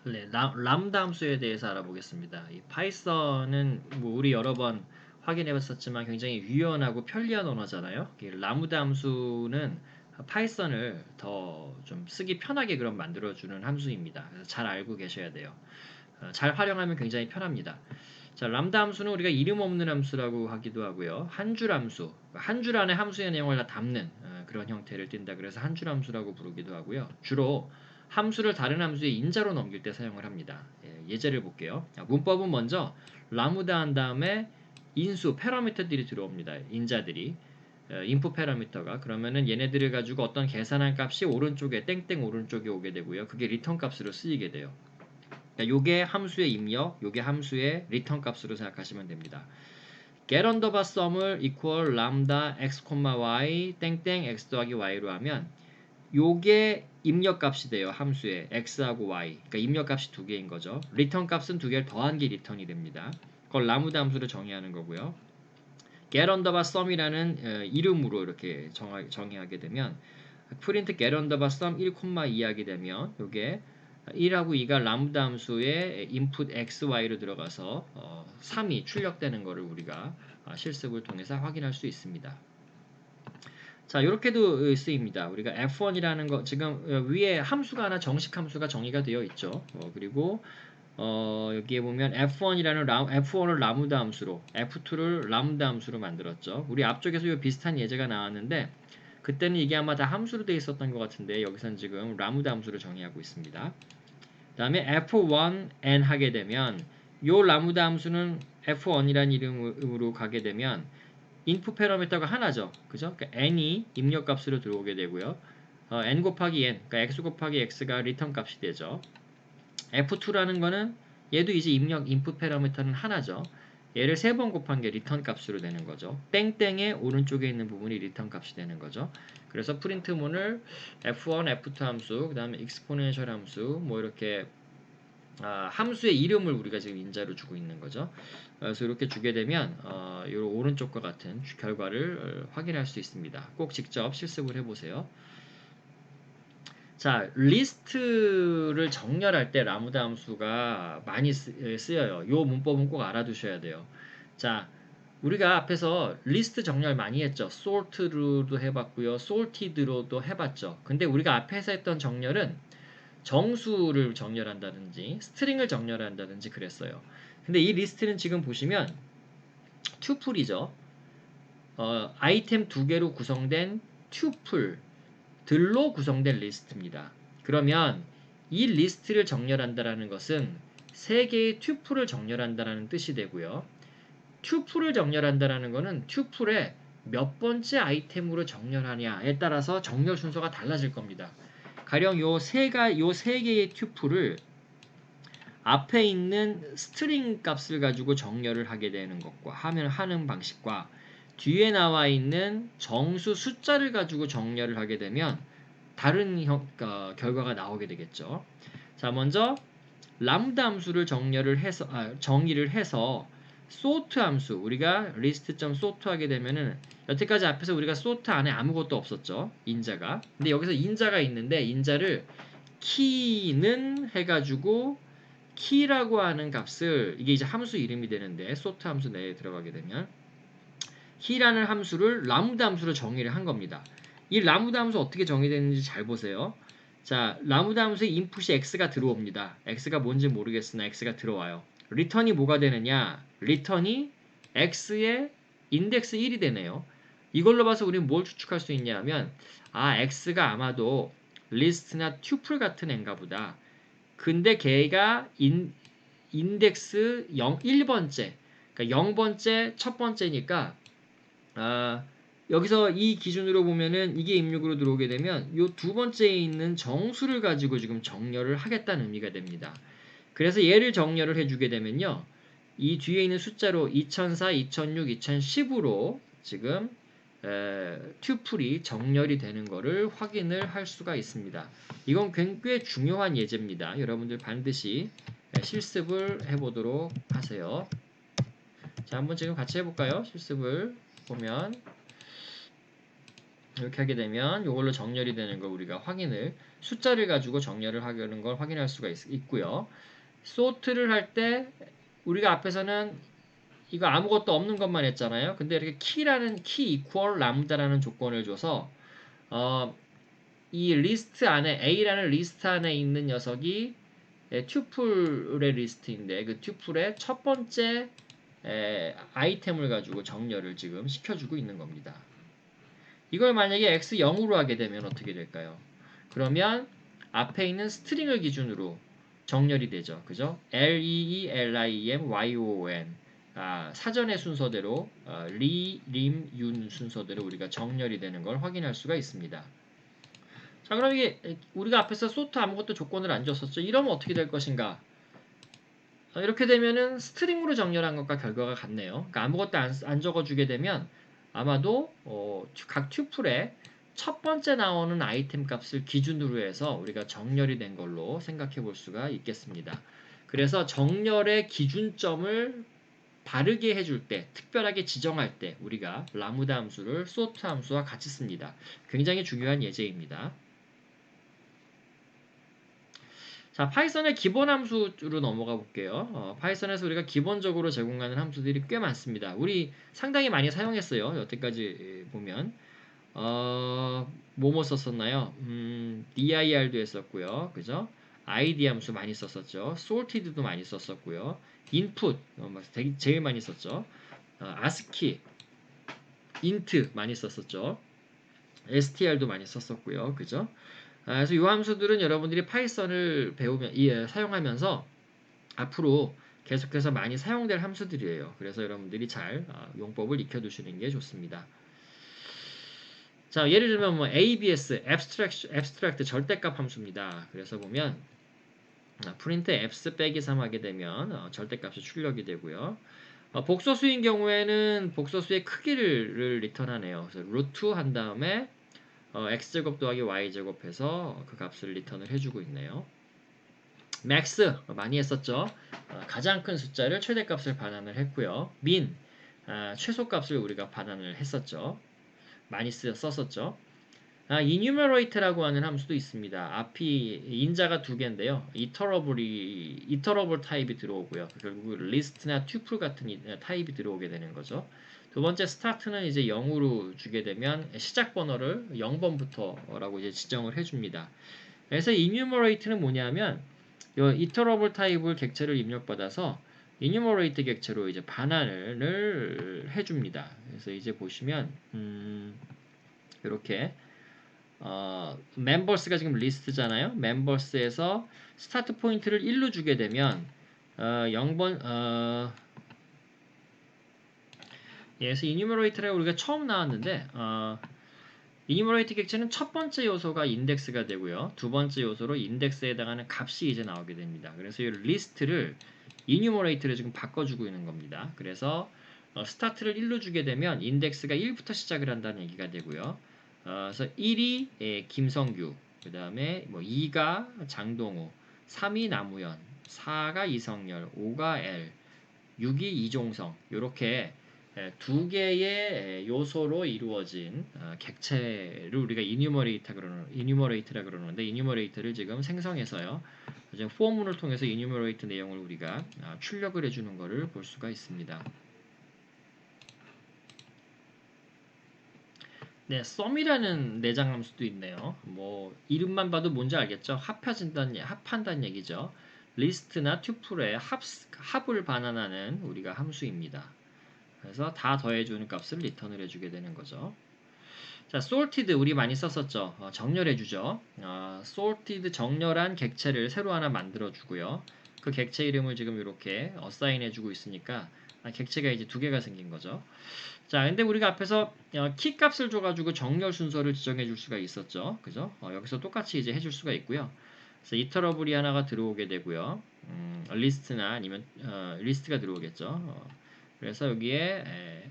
네, 람다 함수에 대해서 알아보겠습니다. 이 파이썬은 뭐 우리 여러 번 확인해봤었지만 굉장히 유연하고 편리한 언어잖아요. 이 람다 함수는 파이썬을 더 좀 쓰기 편하게 그럼 만들어주는 함수입니다. 그래서 잘 알고 계셔야 돼요. 잘 활용하면 굉장히 편합니다. 자, 람다 함수는 우리가 이름 없는 함수라고 하기도 하고요. 한 줄 함수, 한 줄 안에 함수의 내용을 다 담는 그런 형태를 띈다. 그래서 한 줄 함수라고 부르기도 하고요. 주로 함수를 다른 함수의 인자로 넘길 때 사용을 합니다. 예제를 볼게요. 문법은 먼저 라무다 한 다음에 인수, 패러미터들이 들어옵니다. 인자들이. 인풋 패러미터가 그러면은 얘네들을 가지고 어떤 계산한 값이 오른쪽에 땡땡 오른쪽에 오게 되고요. 그게 리턴 값으로 쓰이게 돼요. 요게 함수의 입력, 요게 함수의 리턴 값으로 생각하시면 됩니다. get underbar sum을 equal lambda x, y 땡땡 x 더하기 y로 하면 요게 입력 값이 돼요. 함수의 x하고 y. 그러니까 입력 값이 두 개인 거죠. 리턴 값은 두 개를 더한 게 리턴이 됩니다. 그걸 라무다 함수를 정의하는 거고요. get underbar sum이라는 이름으로 이렇게 정의하게 되면 print get underbar sum 1, 2 하게 되면 요게 1하고 2가 람다 함수의 input x, y로 들어가서 3이 출력되는 것을 우리가 실습을 통해서 확인할 수 있습니다. 자, 이렇게도 쓰입니다. 우리가 f1이라는 거 지금 위에 함수가 하나 정식 함수가 정의가 되어 있죠. 그리고 여기에 보면 F1을 라무다 함수로, F2를 람다 함수로 만들었죠. 우리 앞쪽에서 이 비슷한 예제가 나왔는데 그때는 이게 아마 다 함수로 되어 있었던 것 같은데 여기서는 지금 라무다 함수를 정의하고 있습니다. 그 다음에 F1n 하게 되면 요 라무다 함수는 F1이라는 이름으로 가게 되면 인풋 패러미터가 하나죠. 그죠? 그러니까 n이 입력 값으로 들어오게 되고요. n 곱하기 n, 그러니까 x 곱하기 x가 리턴 값이 되죠. F2라는 거는 얘도 이제 입력 인풋 패러미터는 하나죠. 얘를 3번 곱한 게 리턴 값으로 되는 거죠. 땡땡의 오른쪽에 있는 부분이 리턴 값이 되는 거죠. 그래서 프린트문을 F1, F2 함수, 그 다음에 익스포넨셜 함수, 뭐 이렇게 함수의 이름을 우리가 지금 인자로 주고 있는 거죠. 그래서 이렇게 주게 되면 이 오른쪽과 같은 결과를 확인할 수 있습니다. 꼭 직접 실습을 해보세요. 자, 리스트를 정렬할 때 라무다 함수가 많이 쓰여요. 요 문법은 꼭 알아두셔야 돼요. 자, 우리가 앞에서 리스트 정렬 많이 했죠. sort로도 해봤고요. sorted로도 해봤죠. 근데 우리가 앞에서 했던 정렬은 정수를 정렬한다든지 스트링을 정렬한다든지 그랬어요. 근데 이 리스트는 지금 보시면 튜플이죠. 아이템 두 개로 구성된 튜플들로 구성된 리스트입니다. 그러면 이 리스트를 정렬한다라는 것은 세 개의 튜플을 정렬한다라는 뜻이 되고요. 튜플을 정렬한다라는 것은 튜플의 몇 번째 아이템으로 정렬하냐에 따라서 정렬 순서가 달라질 겁니다. 가령 요 세 개의 튜플을 앞에 있는 스트링 값을 가지고 정렬을 하게 되는 것과 하는 방식과 뒤에 나와 있는 정수 숫자를 가지고 정렬을 하게 되면 다른 결과가 나오게 되겠죠. 자, 먼저 람다 함수를 정의를 해서 sort 함수 우리가 list.sort 하게 되면은 여태까지 앞에서 우리가 sort 안에 아무것도 없었죠. 인자가. 근데 여기서 인자가 있는데 인자를 키는 해가지고 키라고 하는 값을 이게 이제 함수 이름이 되는데 sort 함수 내에 들어가게 되면 키라는 함수를 라무다 함수로 정의를 한 겁니다. 이 라무다 함수 어떻게 정의되는지 잘 보세요. 자, 라무다 함수에 인풋이 x가 들어옵니다. x가 뭔지 모르겠으나 x가 들어와요. 리턴이 뭐가 되느냐? 리턴이 x의 인덱스 1이 되네요. 이걸로 봐서 우리는 뭘 추측할 수 있냐 하면 x가 아마도 리스트나 튜플 같은 앤가 보다. 근데 걔가 인덱스 1번째, 그러니까 0번째, 첫 번째니까 여기서 이 기준으로 보면은 이게 입력으로 들어오게 되면 요 두 번째에 있는 정수를 가지고 지금 정렬을 하겠다는 의미가 됩니다. 그래서 얘를 정렬을 해주게 되면요. 이 뒤에 있는 숫자로 2004, 2006, 2010으로 지금 튜플이 정렬이 되는 것을 확인을 할 수가 있습니다. 이건 꽤 중요한 예제입니다. 여러분들 반드시 실습을 해보도록 하세요. 자, 한번 지금 같이 해볼까요? 실습을 보면 이렇게 하게 되면 이걸로 정렬이 되는 걸 우리가 확인을 숫자를 가지고 정렬을 하는 걸 확인할 수가 있고요. sort를 할 때 우리가 앞에서는 이거 아무것도 없는 것만 했잖아요. 근데 이렇게 키라는 키 equal 람다라는 조건을 줘서 이 리스트 안에 A라는 리스트 안에 있는 녀석이 튜플의 리스트인데 그 튜플의 첫 번째 아이템을 가지고 정렬을 지금 시켜주고 있는 겁니다. 이걸 만약에 x 0으로 하게 되면 어떻게 될까요? 그러면 앞에 있는 스트링을 기준으로 정렬이 되죠. 그죠? LEELIM, YOON 사전의 순서대로 리, 림, 윤 순서대로 우리가 정렬이 되는 걸 확인할 수가 있습니다. 자, 그럼 이게 우리가 앞에서 소트 아무것도 조건을 안 줬었죠. 이러면 어떻게 될 것인가? 이렇게 되면은 스트링으로 정렬한 것과 결과가 같네요. 그러니까 아무것도 안 적어주게 되면 아마도 각 튜플에 첫 번째 나오는 아이템 값을 기준으로 해서 우리가 정렬이 된 걸로 생각해 볼 수가 있겠습니다. 그래서 정렬의 기준점을 바르게 해줄 때, 특별하게 지정할 때 우리가 라무다 함수를 sort 함수와 같이 씁니다. 굉장히 중요한 예제입니다. 자, 파이썬의 기본 함수로 넘어가 볼게요. 파이썬에서 우리가 기본적으로 제공하는 함수들이 꽤 많습니다. 우리 상당히 많이 사용했어요. 여태까지 보면. 뭐뭐 썼었나요? dir도 했었고요. 그죠? id 함수 많이 썼었죠. sorted도 많이 썼었고요. input, 제일 많이 썼죠. ascii, int 많이 썼었죠. str도 많이 썼었고요. 그죠? 그래서 이 함수들은 여러분들이 파이썬을 사용하면서 앞으로 계속해서 많이 사용될 함수들이에요. 그래서 여러분들이 잘 용법을 익혀두시는 게 좋습니다. 자, 예를 들면 뭐 ABS, abstract 절대값 함수입니다. 그래서 보면 print x 빼기 3 하게 되면 절대값이 출력이 되고요. 복소수인 경우에는 복소수의 크기를 리턴하네요. 그래서 루트 한 다음에 x제곱 더하기 y제곱 해서 그 값을 리턴을 해주고 있네요. max 많이 했었죠. 가장 큰 숫자를 최대값을 반환을 했고요. min 최소값을 우리가 반환을 했었죠. 많이 썼었죠. enumerate라고 하는 함수도 있습니다. 앞이 인자가 두 개인데요. iterable 타입이 들어오고요. 결국 list나 tuple 같은 타입이 들어오게 되는 거죠. 두 번째 start는 이제 0으로 주게 되면 시작 번호를 0번부터라고 이제 지정을 해줍니다. 그래서 enumerate는 뭐냐면 iterable 타입을 객체를 입력받아서 enumerate 객체로 이제 반환을 해줍니다. 그래서 이제 보시면 이렇게 members가 지금 리스트잖아요. members에서 스타트 포인트를 1로 주게 되면 0번 그래서 enumerate라고 우리가 처음 나왔는데 enumerate 객체는 첫 번째 요소가 인덱스가 되고요. 두 번째 요소로 인덱스에 해당하는 값이 이제 나오게 됩니다. 그래서 이 리스트를 enumerate를 지금 바꿔주고 있는 겁니다. 그래서 스타트를 1로 주게 되면 인덱스가 1부터 시작을 한다는 얘기가 되고요. 그래서 1이 김성규, 그 다음에 뭐 2가 장동우, 3이 나무현, 4가 이성열, 5가 L, 6이 이종성, 이렇게 두 개의 요소로 이루어진 객체를 우리가 enumerate라 그러는데 enumerate를 지금 생성해서요. 지금 포문을 통해서 enumerate 내용을 우리가 출력을 해주는 것을 볼 수가 있습니다. 네, sum이라는 내장 함수도 있네요. 뭐 이름만 봐도 뭔지 알겠죠? 합한다는 얘기죠. 리스트나 튜플의 합을 반환하는 우리가 함수입니다. 그래서 다 더해주는 값을 리턴을 해주게 되는 거죠. 자, sorted 우리 많이 썼었죠. 정렬해주죠. sorted 정렬한 객체를 새로 하나 만들어주고요. 그 객체 이름을 지금 이렇게 어사인해주고 있으니까 객체가 이제 두 개가 생긴 거죠. 자, 근데 우리가 앞에서 키 값을 줘가지고 정렬 순서를 지정해 줄 수가 있었죠. 그죠? 여기서 똑같이 이제 해줄 수가 있고요. 그래서 이터러블이 하나가 들어오게 되고요. 리스트나 아니면 리스트가 들어오겠죠. 그래서 여기에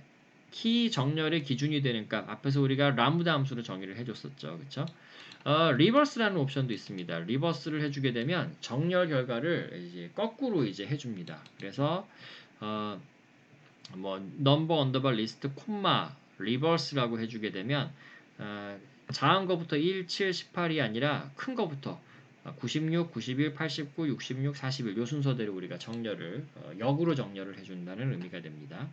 키 정렬의 기준이 되는 값 앞에서 우리가 람다 함수로 정의를 해줬었죠. 그쵸? 리버스라는 옵션도 있습니다. 리버스를 해주게 되면 정렬 결과를 이제 거꾸로 이제 해줍니다. 그래서 뭐 넘버 언더바 리스트 콤마 리버스라고 해주게 되면 작은 거부터 1, 7, 18이 아니라 큰 거부터 96, 91, 89, 66, 41 요 순서대로 우리가 정렬을 역으로 정렬을 해준다는 의미가 됩니다.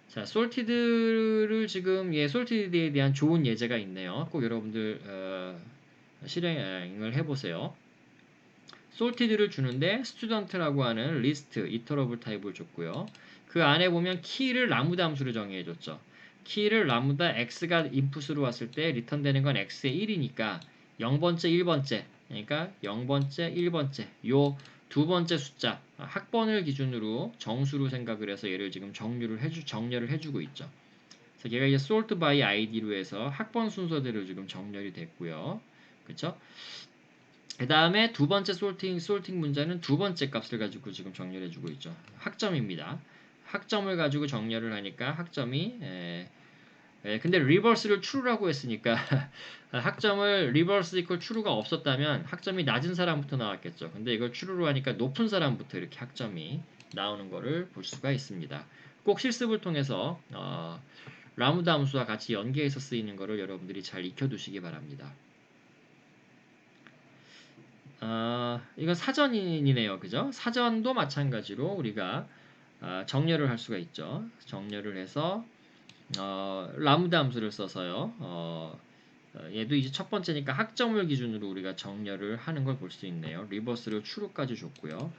자, 솔티드를 지금 솔티드에 대한 좋은 예제가 있네요. 꼭 여러분들 실행을 해보세요. 솔티드를 주는데 스튜던트라고 하는 리스트 이터러블 타입을 줬고요. 그 안에 보면 키를 라무다 함수로 정의해줬죠. 키를 라무다 x가 인풋으로 왔을 때 리턴되는 건 x의 1이니까 0번째, 1번째 그러니까 0번째, 1번째 요 두 번째 숫자 학번을 기준으로 정수로 생각을 해서 얘를 지금 정렬을 해주고 있죠. 그래서 얘가 이제 sort by id로 해서 학번 순서대로 지금 정렬이 됐고요. 그쵸? 그 다음에 두 번째 솔팅 문제는 두 번째 값을 가지고 지금 정렬해주고 있죠. 학점입니다. 학점을 가지고 정렬을 하니까 학점이 근데 리버스를 true라고 했으니까 학점을 리버스 이퀄 true가 없었다면 학점이 낮은 사람부터 나왔겠죠. 근데 이걸 true로 하니까 높은 사람부터 이렇게 학점이 나오는 거를 볼 수가 있습니다. 꼭 실습을 통해서 라무다 함수와 같이 연계해서 쓰이는 거를 여러분들이 잘 익혀두시기 바랍니다. 이건 사전이네요. 그죠? 사전도 마찬가지로 우리가 정렬을 할 수가 있죠. 정렬을 해서 라무다 함수를 써서요. 얘도 이제 첫 번째니까 학점을 기준으로 우리가 정렬을 하는 걸 볼 수 있네요. 리버스를 true까지 줬고요.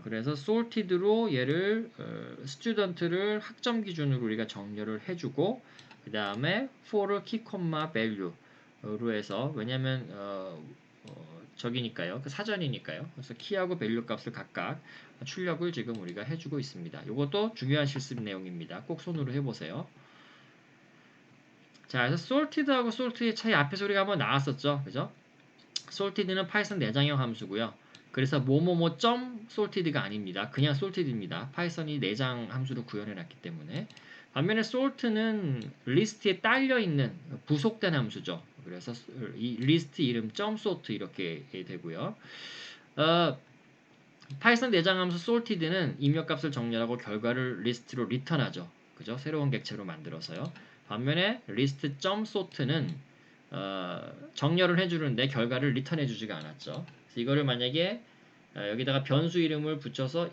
그래서 sorted로 얘를 student를 학점 기준으로 우리가 정렬을 해주고 그 다음에 for를 key, value로 해서 왜냐하면 저기니까요. 그 사전이니까요. 그래서 키하고 밸류 값을 각각 출력을 지금 우리가 해주고 있습니다. 이것도 중요한 실습 내용입니다. 꼭 손으로 해보세요. 자, 그래서 sorted하고 sorted의 차이 앞에서 우리가 한번 나왔었죠. 그죠? sorted는 파이썬 내장형 함수고요. 그래서 뭐뭐뭐 점 sorted가 아닙니다. 그냥 sorted입니다. 파이썬이 내장 함수로 구현해놨기 때문에. 반면에 sort는 리스트에 딸려있는 부속된 함수죠. 그래서 이 리스트 이름 .sort 이렇게 되고요. 파이썬 내장 함수 sorted는 입력값을 정렬하고 결과를 리스트로 리턴하죠. 그죠? 새로운 객체로 만들어서요. 반면에 list.sort는 정렬을 해주는데 결과를 리턴해주지가 않았죠. 그래서 이거를 만약에 여기다가 변수 이름을 붙여서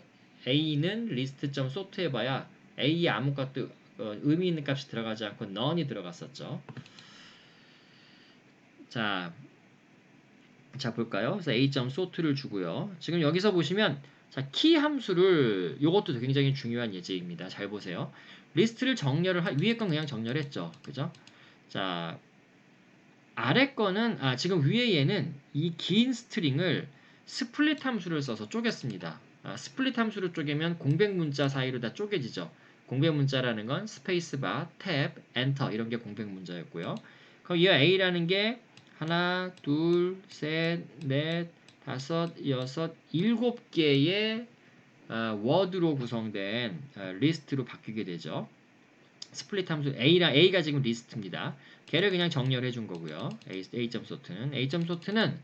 a는 list.sort 해봐야 a에 아무것도 의미 있는 값이 들어가지 않고 none이 들어갔었죠. 자 볼까요? 그래서 a.sort를 주고요. 지금 여기서 보시면 자, 키 함수를 이것도 굉장히 중요한 예제입니다. 잘 보세요. 리스트를 정렬을 위에 건 그냥 정렬했죠. 그죠? 자, 아래 거는 지금 위에 얘는 이 긴 스트링을 스플릿 함수를 써서 쪼갰습니다. 스플릿 함수를 쪼개면 공백 문자 사이로 다 쪼개지죠. 공백 문자라는 건 스페이스바, 탭, 엔터 이런 게 공백 문자였고요. 그럼 이 A라는 게 하나, 둘, 셋, 넷, 다섯, 여섯, 일곱 개의 워드로 구성된 리스트로 바뀌게 되죠. 스플릿 함수 A가 지금 리스트입니다. 걔를 그냥 정렬해 준 거고요. A.sort는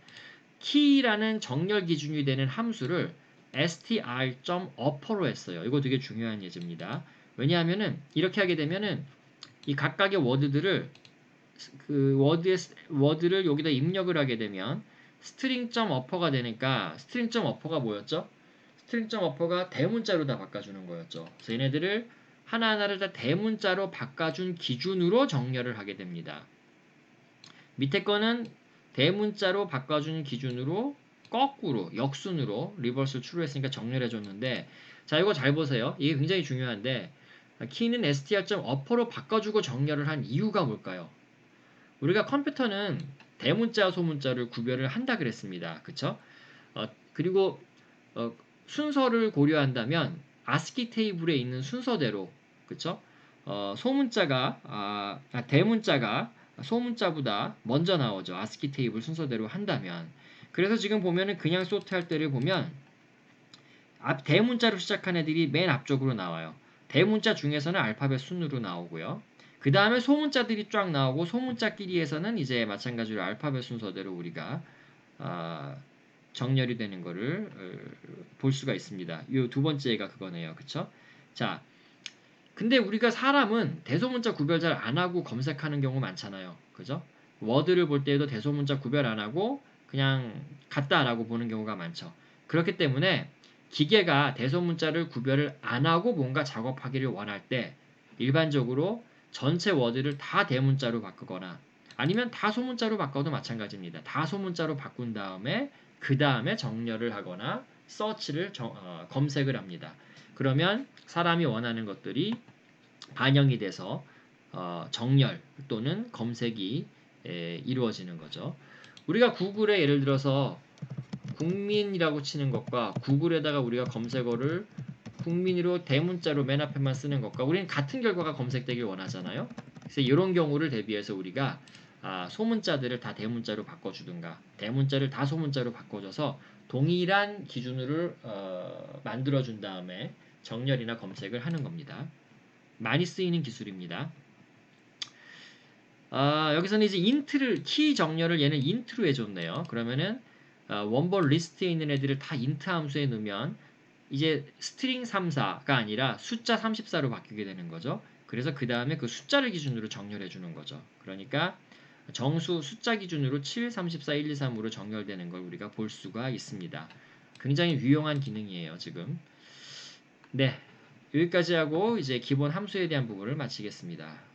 키라는 정렬 기준이 되는 함수를 str.upper로 했어요. 이거 되게 중요한 예제입니다. 왜냐하면은 이렇게 하게 되면은 이 각각의 워드들을 그 워드를 여기다 입력을 하게 되면 string.upper가 되니까 string.upper가 뭐였죠? string.upper가 대문자로 다 바꿔주는 거였죠. 그래서 얘네들을 하나하나를 다 대문자로 바꿔준 기준으로 정렬을 하게 됩니다. 밑에 거는 대문자로 바꿔준 기준으로 거꾸로 역순으로 리버스 true로 했으니까 정렬해줬는데 자 이거 잘 보세요. 이게 굉장히 중요한데 키는 str.upper로 바꿔주고 정렬을 한 이유가 뭘까요? 우리가 컴퓨터는 대문자, 소문자를 구별을 한다 그랬습니다. 그쵸? 그리고 순서를 고려한다면 아스키 테이블에 있는 순서대로 그쵸? 대문자가 소문자보다 먼저 나오죠. 아스키 테이블 순서대로 한다면. 그래서 지금 보면은 그냥 소트할 때를 보면 대문자로 시작한 애들이 맨 앞쪽으로 나와요. 대문자 중에서는 알파벳 순으로 나오고요. 그 다음에 소문자들이 쫙 나오고 소문자끼리에서는 이제 마찬가지로 알파벳 순서대로 우리가 정렬이 되는 거를 볼 수가 있습니다. 이 두 번째가 그거네요. 그쵸? 자, 근데 우리가 사람은 대소문자 구별 잘 안 하고 검색하는 경우 많잖아요. 그죠? 워드를 볼 때에도 대소문자 구별 안 하고 그냥 같다라고 보는 경우가 많죠. 그렇기 때문에 기계가 대소문자를 구별을 안 하고 뭔가 작업하기를 원할 때 일반적으로 전체 워드를 다 대문자로 바꾸거나 아니면 다 소문자로 바꿔도 마찬가지입니다. 다 소문자로 바꾼 다음에 그 다음에 정렬을 하거나 서치를 검색을 합니다. 그러면 사람이 원하는 것들이 반영이 돼서 정렬 또는 검색이 이루어지는 거죠. 우리가 구글에 예를 들어서 국민이라고 치는 것과 구글에다가 우리가 검색어를 국민으로 대문자로 맨 앞에만 쓰는 것과 우리는 같은 결과가 검색되길 원하잖아요. 그래서 이런 경우를 대비해서 우리가 소문자들을 다 대문자로 바꿔주든가 대문자를 다 소문자로 바꿔줘서 동일한 기준으로 만들어준 다음에 정렬이나 검색을 하는 겁니다. 많이 쓰이는 기술입니다. 여기서는 이제 인트를 키 정렬을 얘는 인트로 해줬네요. 그러면은 원본 리스트에 있는 애들을 다 인트 함수에 넣으면 이제 스트링 34가 아니라 숫자 34로 바뀌게 되는 거죠. 그래서 그 다음에 그 숫자를 기준으로 정렬해 주는 거죠. 그러니까 정수 숫자 기준으로 7, 34, 1, 2, 3으로 정렬되는 걸 우리가 볼 수가 있습니다. 굉장히 유용한 기능이에요, 지금. 네. 여기까지 하고 이제 기본 함수에 대한 부분을 마치겠습니다.